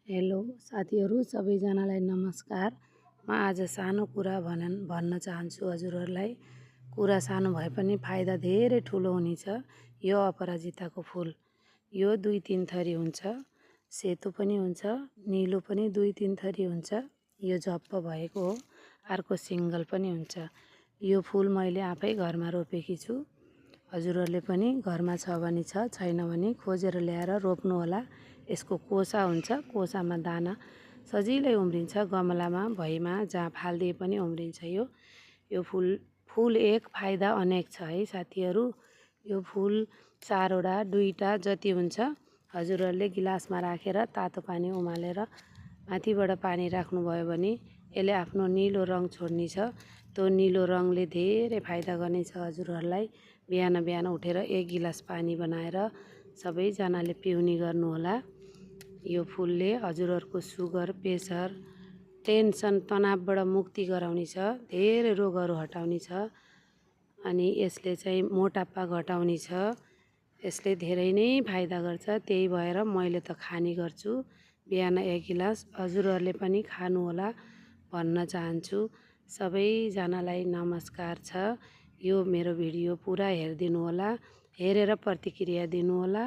Hello साथीहरू, सबैजनालाई नमस्कार। म आज सानो कुरा भन्न चाहन्छु हजुरहरूलाई। कुरा सानो भए पनि फाइदा धेरै ठुलो हुनेछ। यो अपराजिताको फुल यो 2-3 थरी हुन्छ, सेतो पनि हुन्छ, निलो पनि 2-3 थरी हुन्छ। यो झप्प भएको हो, अर्को सिङ्गल पनि हुन्छ। यो फुल मैले आफै घरमा रोपेकी छु। हजुरहरूले पनि घरमा छ भने छ, छैन भने खोजेर ल्याएर रोप्नु होला। यसको कोसा हुन्छ, कोसामा दाना सजिलै उम्रिन्छ। गमलामा भैमा जहाँ फालिदिए पनि उम्रिन्छ। यो फुल एक फाइदा अनेक छ है साथीहरू। यो फुल 4वटा 2टा जति हुन्छ। हजुरहरूले गिलासमा राखेर तातो पानी उमालेर माथिबाट पानी राख्नुभयो भने यसले आफ्नो निलो रङ छोड्ने छ। त्यो निलो रङले धेरै फाइदा गर्नेछ हजुरहरूलाई। बिहान बिहान उठेर 1 गिलास पानी बनाएर सबैजनाले पिउने गर्नुहोला। यो फुलले हजुरहरूको सुगर, प्रेसर, टेन्सन, तनावबाट मुक्ति गराउने छ। धेरै रोगहरू हटाउने छ। अनि यसले चाहिँ मोटापा घटाउने छ। यसले धेरै नै फाइदा गर्छ। त्यही भएर मैले त खाने गर्छु बिहान 1 गिलास। हजुरहरूले पनि खानुहोला भन्न चाहन्छु। सबैजनालाई नमस्कार छ। यो मेरो भिडियो पुरा हेरिदिनु होला, हेरेर प्रतिक्रिया दिनुहोला।